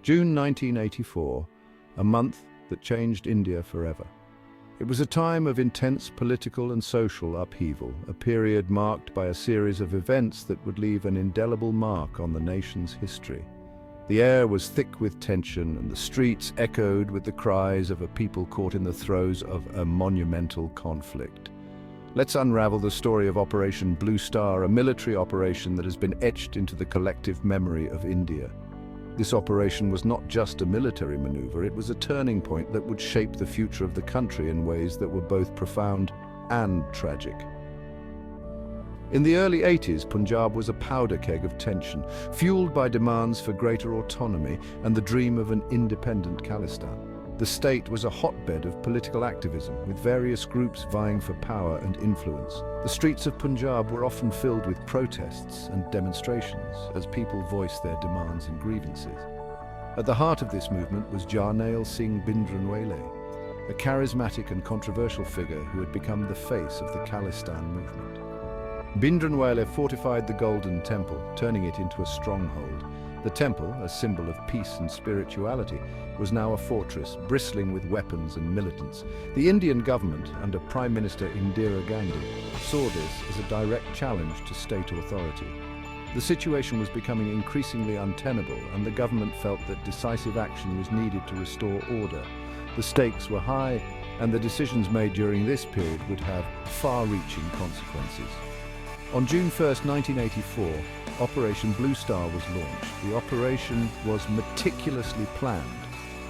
June 1984, a month that changed India forever. It was a time of intense political and social upheaval, a period marked by a series of events that would leave an indelible mark on the nation's history. The air was thick with tension, and the streets echoed with the cries of a people caught in the throes of a monumental conflict. Let's unravel the story of Operation Bluestar, a military operation that has been etched into the collective memory of India. This operation was not just a military maneuver, it was a turning point that would shape the future of the country in ways that were both profound and tragic. In the early 80s, Punjab was a powder keg of tension, fueled by demands for greater autonomy and the dream of an independent Khalistan. The state was a hotbed of political activism, with various groups vying for power and influence. The streets of Punjab were often filled with protests and demonstrations as people voiced their demands and grievances. At the heart of this movement was Jarnail Singh Bhindranwale, a charismatic and controversial figure who had become the face of the Khalistan movement. Bhindranwale fortified the Golden Temple, turning it into a stronghold. The temple, a symbol of peace and spirituality, was now a fortress bristling with weapons and militants. The Indian government, under Prime Minister Indira Gandhi, saw this as a direct challenge to state authority. The situation was becoming increasingly untenable, and the government felt that decisive action was needed to restore order. The stakes were high, and the decisions made during this period would have far-reaching consequences. On June 1, 1984, Operation Bluestar was launched. The operation was meticulously planned,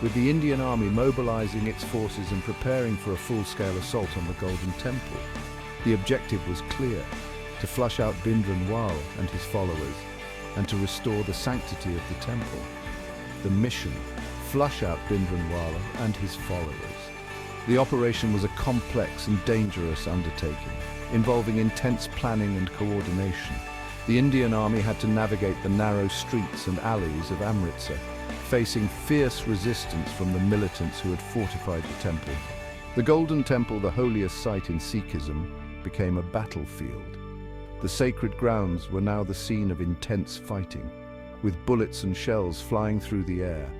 with the Indian Army mobilizing its forces and preparing for a full-scale assault on the Golden Temple. The objective was clear: to flush out Bhindranwale and his followers, and to restore the sanctity of the temple. The mission: flush out Bhindranwale and his followers. The operation was a complex and dangerous undertaking, involving intense planning and coordination. The Indian Army had to navigate the narrow streets and alleys of Amritsar, facing fierce resistance from the militants who had fortified the temple. The Golden Temple, the holiest site in Sikhism, became a battlefield. The sacred grounds were now the scene of intense fighting, with bullets and shells flying through the air.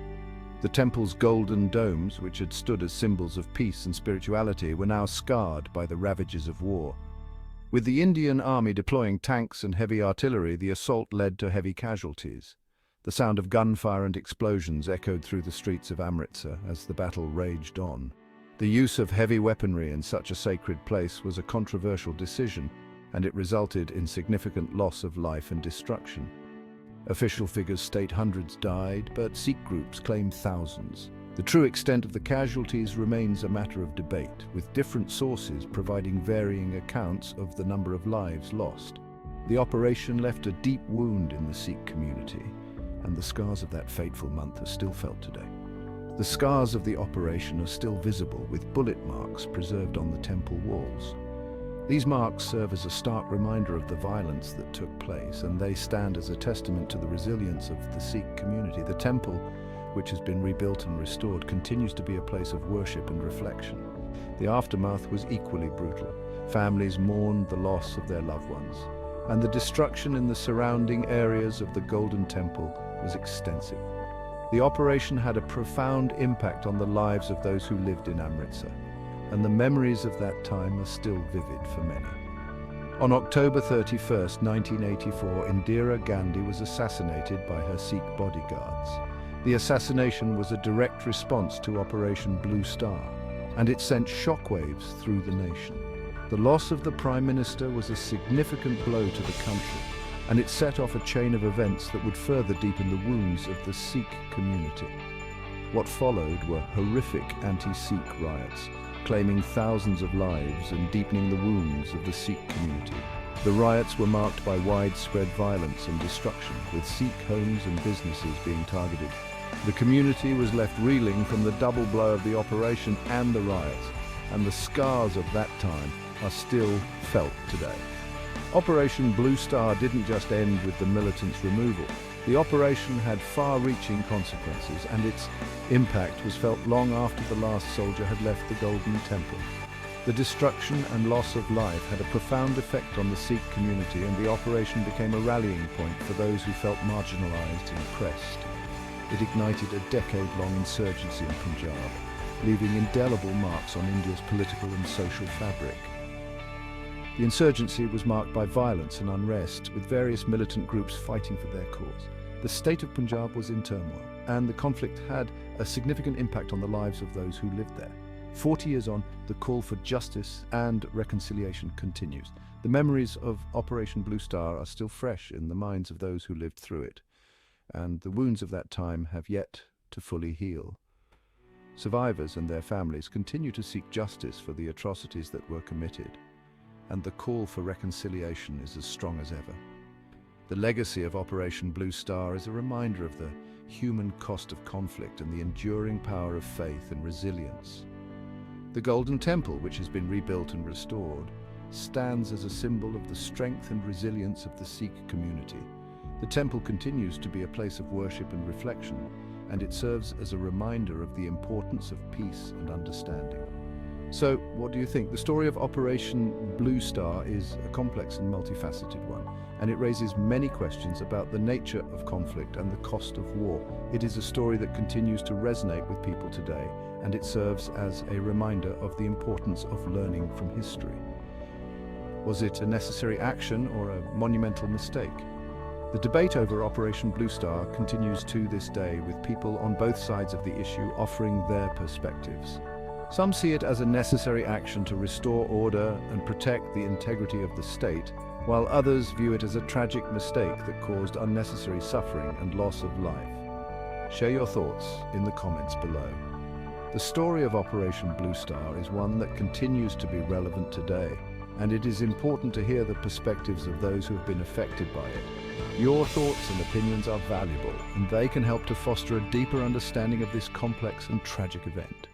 The temple's golden domes, which had stood as symbols of peace and spirituality, were now scarred by the ravages of war. With the Indian Army deploying tanks and heavy artillery, the assault led to heavy casualties. The sound of gunfire and explosions echoed through the streets of Amritsar as the battle raged on. The use of heavy weaponry in such a sacred place was a controversial decision, and it resulted in significant loss of life and destruction. Official figures state hundreds died, but Sikh groups claim thousands. The true extent of the casualties remains a matter of debate, with different sources providing varying accounts of the number of lives lost. The operation left a deep wound in the Sikh community, and the scars of that fateful month are still felt today. The scars of the operation are still visible, with bullet marks preserved on the temple walls. These marks serve as a stark reminder of the violence that took place, and they stand as a testament to the resilience of the Sikh community. The temple, which has been rebuilt and restored, continues to be a place of worship and reflection. The aftermath was equally brutal. Families mourned the loss of their loved ones, and the destruction in the surrounding areas of the Golden Temple was extensive. The operation had a profound impact on the lives of those who lived in Amritsar, and the memories of that time are still vivid for many. On October 31, 1984, Indira Gandhi was assassinated by her Sikh bodyguards. The assassination was a direct response to Operation Bluestar, and it sent shockwaves through the nation. The loss of the Prime Minister was a significant blow to the country, and it set off a chain of events that would further deepen the wounds of the Sikh community. What followed were horrific anti-Sikh riots, claiming thousands of lives and deepening the wounds of the Sikh community. The riots were marked by widespread violence and destruction, with Sikh homes and businesses being targeted. The community was left reeling from the double blow of the operation and the riots, and the scars of that time are still felt today. Operation Bluestar didn't just end with the militants' removal. The operation had far-reaching consequences, and its impact was felt long after the last soldier had left the Golden Temple. The destruction and loss of life had a profound effect on the Sikh community, and the operation became a rallying point for those who felt marginalized and oppressed. it ignited a decade-long insurgency in Punjab, leaving indelible marks on India's political and social fabric. The insurgency was marked by violence and unrest, with various militant groups fighting for their cause. The state of Punjab was in turmoil, and the conflict had a significant impact on the lives of those who lived there. 40 years on, the call for justice and reconciliation continues. The memories of Operation Blue Star are still fresh in the minds of those who lived through it, and the wounds of that time have yet to fully heal. Survivors and their families continue to seek justice for the atrocities that were committed, and the call for reconciliation is as strong as ever. The legacy of Operation Blue Star is a reminder of the human cost of conflict and the enduring power of faith and resilience. The Golden Temple, which has been rebuilt and restored, stands as a symbol of the strength and resilience of the Sikh community. The temple continues to be a place of worship and reflection, and it serves as a reminder of the importance of peace and understanding. So, what do you think? The story of Operation Blue Star is a complex and multifaceted one, and it raises many questions about the nature of conflict and the cost of war. It is a story that continues to resonate with people today, and it serves as a reminder of the importance of learning from history. Was it a necessary action or a monumental mistake? The debate over Operation Blue Star continues to this day, with people on both sides of the issue offering their perspectives. Some see it as a necessary action to restore order and protect the integrity of the state, while others view it as a tragic mistake that caused unnecessary suffering and loss of life. Share your thoughts in the comments below. The story of Operation Blue Star is one that continues to be relevant today, and it is important to hear the perspectives of those who have been affected by it. Your thoughts and opinions are valuable, and they can help to foster a deeper understanding of this complex and tragic event.